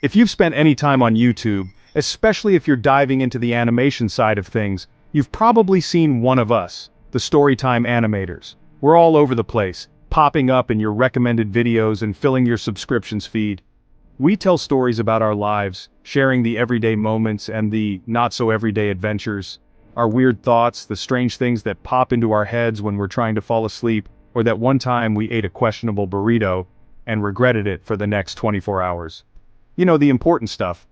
If you've spent any time on YouTube, especially if you're diving into the animation side of things, you've probably seen one of us, the Storytime Animators. We're all over the place, popping up in your recommended videos and filling your subscriptions feed. We tell stories about our lives, sharing the everyday moments and the not-so-everyday adventures. Our weird thoughts, the strange things that pop into our heads when we're trying to fall asleep, or that one time we ate a questionable burrito and regretted it for the next 24 hours. You know, the important stuff.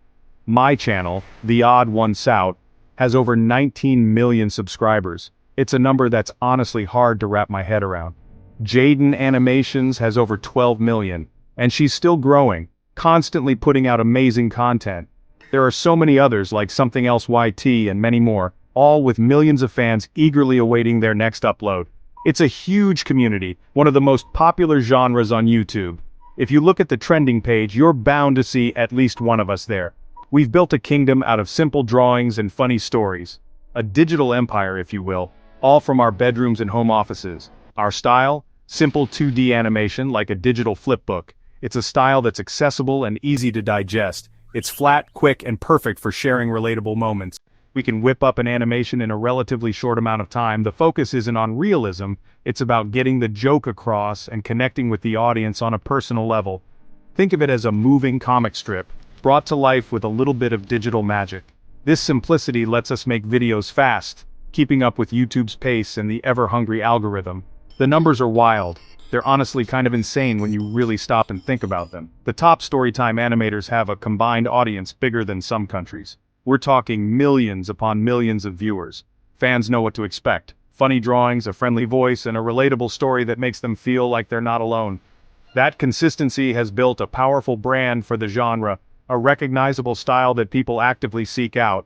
My channel, The Odd One Out, has over 19 million subscribers. It's a number that's honestly hard to wrap my head around. Jaden Animations has over 12 million, and she's still growing, constantly putting out amazing content. There are so many others like Something Else YT and many more, all with millions of fans eagerly awaiting their next upload. It's a huge community, one of the most popular genres on YouTube. If you look at the trending page, you're bound to see at least one of us there. We've built a kingdom out of simple drawings and funny stories. A digital empire, if you will, all from our bedrooms and home offices. Our style? Simple 2D animation like a digital flipbook. It's a style that's accessible and easy to digest. It's flat, quick, and perfect for sharing relatable moments. We can whip up an animation in a relatively short amount of time. The focus isn't on realism, it's about getting the joke across and connecting with the audience on a personal level. Think of it as a moving comic strip, brought to life with a little bit of digital magic. This simplicity lets us make videos fast, keeping up with YouTube's pace and the ever-hungry algorithm. The numbers are wild. They're honestly kind of insane when you really stop and think about them. The top Storytime animators have a combined audience bigger than some countries. We're talking millions upon millions of viewers. Fans know what to expect. Funny drawings, a friendly voice, and a relatable story that makes them feel like they're not alone. That consistency has built a powerful brand for the genre, a recognizable style that people actively seek out.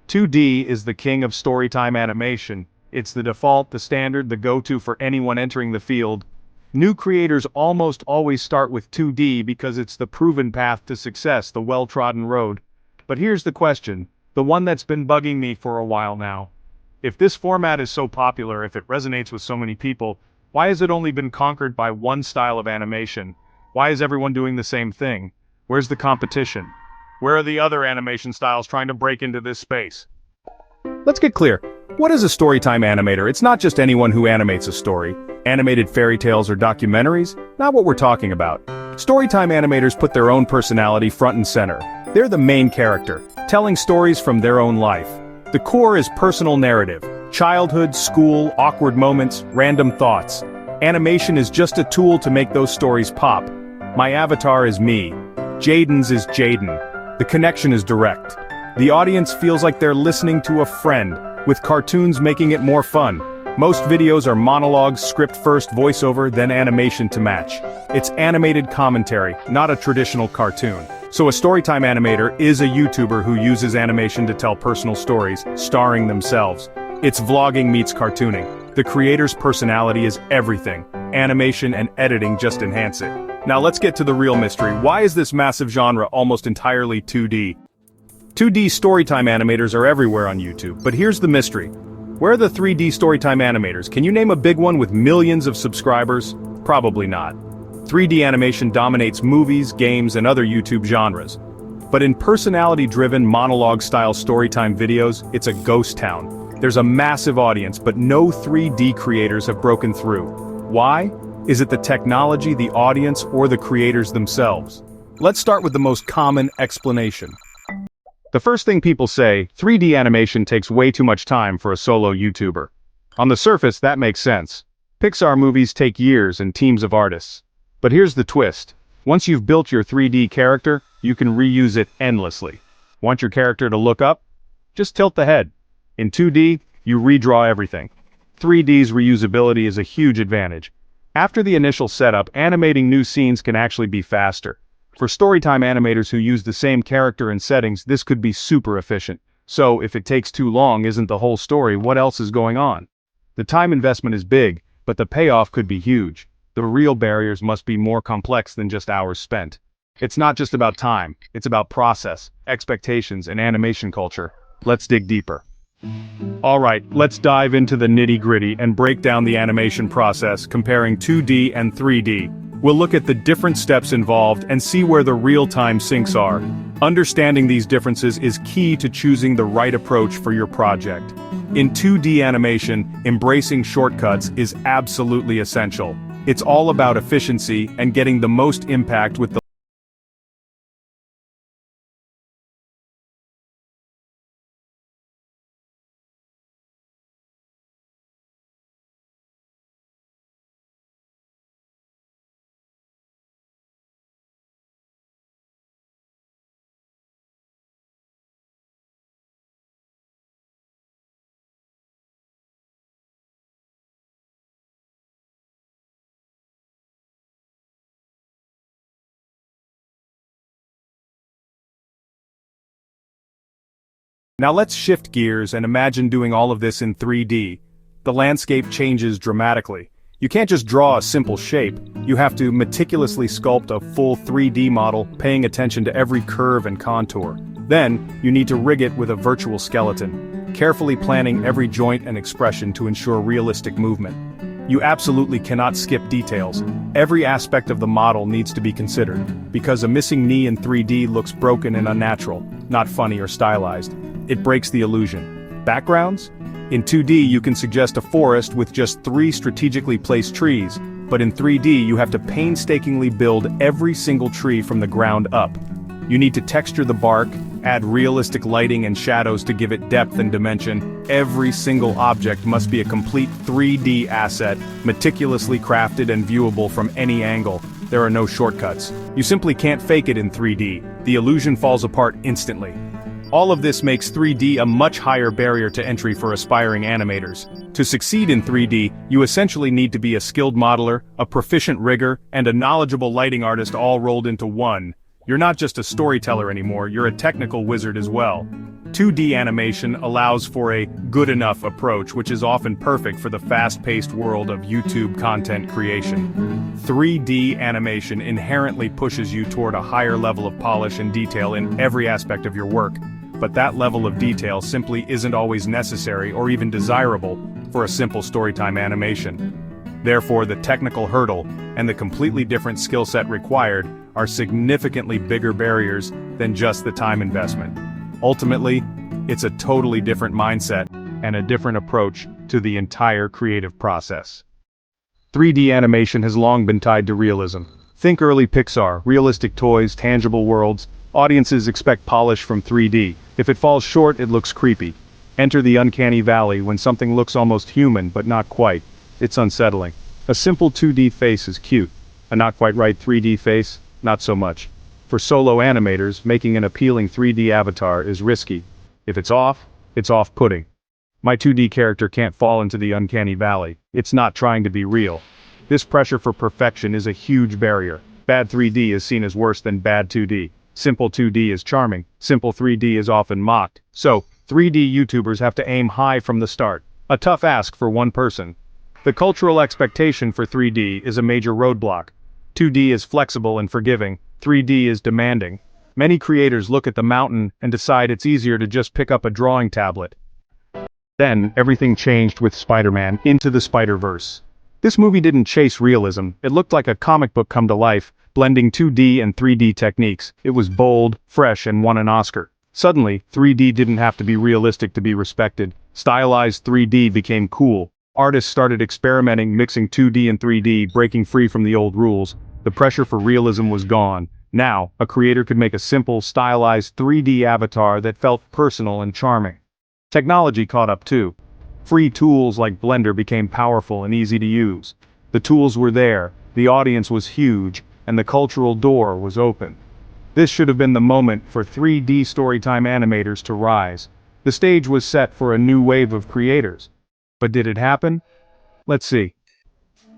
2D is the king of Storytime animation. It's the default, the standard, the go-to for anyone entering the field. New creators almost always start with 2D because it's the proven path to success, the well-trodden road. But here's the question, the one that's been bugging me for a while now. If this format is so popular, if it resonates with so many people, why has it only been conquered by one style of animation? Why is everyone doing the same thing? Where's the competition? Where are the other animation styles trying to break into this space? Let's get clear. What is a Storytime animator? It's not just anyone who animates a story. Animated fairy tales or documentaries? Not what we're talking about. Storytime animators put their own personality front and center. They're the main character, telling stories from their own life. The core is personal narrative. Childhood, school, awkward moments, random thoughts. Animation is just a tool to make those stories pop. My avatar is me. Jaden's is Jaden. The connection is direct. The audience feels like they're listening to a friend, with cartoons making it more fun. Most videos are monologues, script first, voiceover, then animation to match. It's animated commentary, not a traditional cartoon. So a Storytime animator is a YouTuber who uses animation to tell personal stories, starring themselves. It's vlogging meets cartooning. The creator's personality is everything. Animation and editing just enhance it. Now let's get to the real mystery. Why is this massive genre almost entirely 2D? 2D Storytime animators are everywhere on YouTube, but here's the mystery. Where are the 3D Storytime animators? Can you name a big one with millions of subscribers? Probably not. 3D animation dominates movies, games, and other YouTube genres. But in personality-driven, monologue-style Storytime videos, it's a ghost town. There's a massive audience, but no 3D creators have broken through. Why? Is it the technology, the audience, or the creators themselves? Let's start with the most common explanation. The first thing people say, 3D animation takes way too much time for a solo YouTuber. On the surface, that makes sense. Pixar movies take years and teams of artists. But here's the twist. Once you've built your 3D character, you can reuse it endlessly. Want your character to look up? Just tilt the head. In 2D, you redraw everything. 3D's reusability is a huge advantage. After the initial setup, animating new scenes can actually be faster. For Storytime animators who use the same character and settings, this could be super efficient. So, if it takes too long isn't the whole story, what else is going on? The time investment is big, but the payoff could be huge. The real barriers must be more complex than just hours spent. It's not just about time, it's about process, expectations, and animation culture. Let's dig deeper. Alright, let's dive into the nitty-gritty and break down the animation process, comparing 2D and 3D. We'll look at the different steps involved and see where the real-time syncs are. Understanding these differences is key to choosing the right approach for your project. In 2D animation, embracing shortcuts is absolutely essential. It's all about efficiency and getting the most impact with the Now let's shift gears and imagine doing all of this in 3D. The landscape changes dramatically. You can't just draw a simple shape, you have to meticulously sculpt a full 3D model, paying attention to every curve and contour. Then, you need to rig it with a virtual skeleton, carefully planning every joint and expression to ensure realistic movement. You absolutely cannot skip details. Every aspect of the model needs to be considered, because a missing knee in 3D looks broken and unnatural, not funny or stylized. It breaks the illusion. Backgrounds? In 2D you can suggest a forest with just 3 strategically placed trees, but in 3D you have to painstakingly build every single tree from the ground up. You need to texture the bark, add realistic lighting and shadows to give it depth and dimension. Every single object must be a complete 3D asset, meticulously crafted and viewable from any angle. There are no shortcuts. You simply can't fake it in 3D. The illusion falls apart instantly. All of this makes 3D a much higher barrier to entry for aspiring animators. To succeed in 3D, you essentially need to be a skilled modeler, a proficient rigger, and a knowledgeable lighting artist all rolled into one. You're not just a storyteller anymore, you're a technical wizard as well. 2D animation allows for a good enough approach, which is often perfect for the fast-paced world of YouTube content creation. 3D animation inherently pushes you toward a higher level of polish and detail in every aspect of your work. But that level of detail simply isn't always necessary or even desirable for a simple storytime animation. Therefore, the technical hurdle and the completely different skill set required are significantly bigger barriers than just the time investment. Ultimately, it's a totally different mindset and a different approach to the entire creative process. 3D animation has long been tied to realism. Think early Pixar, realistic toys, tangible worlds. Audiences expect polish from 3D. If it falls short, it looks creepy. Enter the uncanny valley when something looks almost human but not quite. It's unsettling. A simple 2D face is cute. A not quite right 3D face, not so much. For solo animators, making an appealing 3D avatar is risky. If it's off-putting. My 2D character can't fall into the uncanny valley. It's not trying to be real. This pressure for perfection is a huge barrier. Bad 3D is seen as worse than bad 2D. Simple 2D is charming. Simple 3D is often mocked. So, 3D YouTubers have to aim high from the start. A tough ask for one person. The cultural expectation for 3D is a major roadblock. 2D is flexible and forgiving. 3D is demanding. Many creators look at the mountain and decide it's easier to just pick up a drawing tablet. Then, everything changed with Spider-Man Into the Spider-Verse. This movie didn't chase realism. It looked like a comic book come to life, blending 2D and 3D techniques. It was bold, fresh, and won an Oscar. Suddenly, 3D didn't have to be realistic to be respected. Stylized 3D became cool. Artists started experimenting, mixing 2D and 3D, breaking free from the old rules. The pressure for realism was gone. Now, a creator could make a simple, stylized 3D avatar that felt personal and charming. Technology caught up too. Free tools like Blender became powerful and easy to use. The tools were there, the audience was huge, and the cultural door was open. This should have been the moment for 3D Storytime Animators to rise. The stage was set for a new wave of creators. But did it happen? Let's see.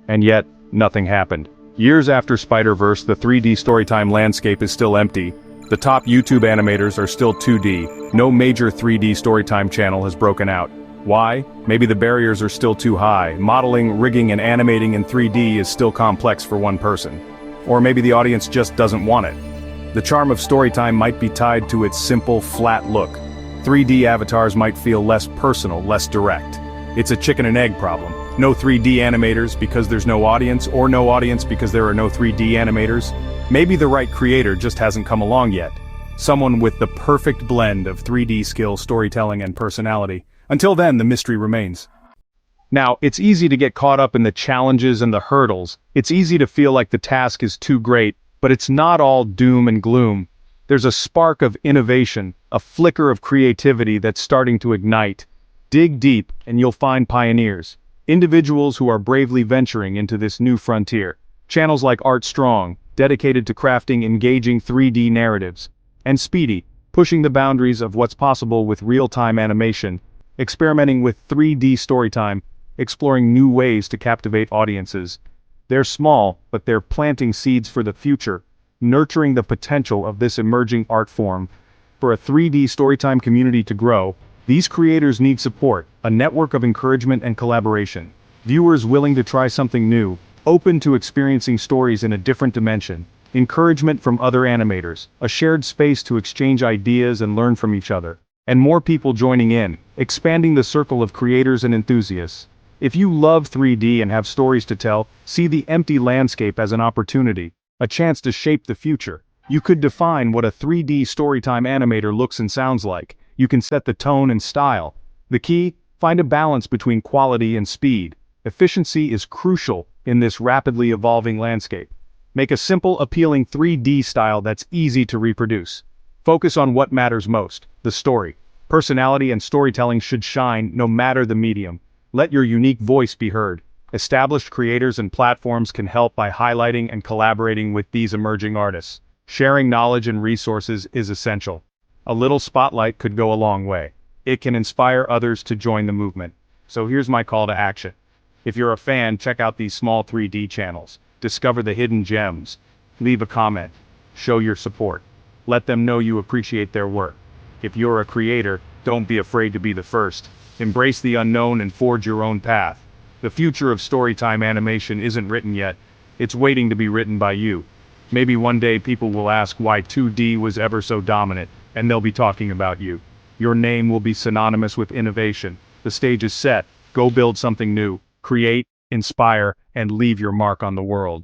And yet, nothing happened. Years after Spider-Verse, the 3D Storytime landscape is still empty. The top YouTube animators are still 2D. No major 3D Storytime channel has broken out. Why? Maybe the barriers are still too high. Modeling, rigging, and animating in 3D is still complex for one person. Or maybe the audience just doesn't want it. The charm of Storytime might be tied to its simple, flat look. 3D avatars might feel less personal, less direct. It's a chicken and egg problem. No 3D animators because there's no audience, or no audience because there are no 3D animators. Maybe the right creator just hasn't come along yet. Someone with the perfect blend of 3D skill, storytelling, and personality. Until then, the mystery remains. Now, it's easy to get caught up in the challenges and the hurdles. It's easy to feel like the task is too great, but it's not all doom and gloom. There's a spark of innovation, a flicker of creativity that's starting to ignite. Dig deep, and you'll find pioneers. Individuals who are bravely venturing into this new frontier. Channels like Art Strong, dedicated to crafting engaging 3D narratives. And Speedy, pushing the boundaries of what's possible with real-time animation. Experimenting with 3D storytime, exploring new ways to captivate audiences. They're small, but they're planting seeds for the future, nurturing the potential of this emerging art form. For a 3D storytime community to grow, these creators need support, a network of encouragement and collaboration. Viewers willing to try something new, open to experiencing stories in a different dimension. Encouragement from other animators, a shared space to exchange ideas and learn from each other. And more people joining in, expanding the circle of creators and enthusiasts. If you love 3D and have stories to tell, see the empty landscape as an opportunity, a chance to shape the future. You could define what a 3D Storytime animator looks and sounds like. You can set the tone and style. The key? Find a balance between quality and speed. Efficiency is crucial in this rapidly evolving landscape. Make a simple, appealing 3D style that's easy to reproduce. Focus on what matters most, the story. Personality and storytelling should shine no matter the medium. Let your unique voice be heard. Established creators and platforms can help by highlighting and collaborating with these emerging artists. Sharing knowledge and resources is essential. A little spotlight could go a long way. It can inspire others to join the movement. So here's my call to action. If you're a fan, check out these small 3D channels. Discover the hidden gems. Leave a comment. Show your support. Let them know you appreciate their work. If you're a creator, don't be afraid to be the first. Embrace the unknown and forge your own path. The future of storytime animation isn't written yet. It's waiting to be written by you. Maybe one day people will ask why 2D was ever so dominant, and they'll be talking about you. Your name will be synonymous with innovation. The stage is set. Go build something new. Create, inspire, and leave your mark on the world.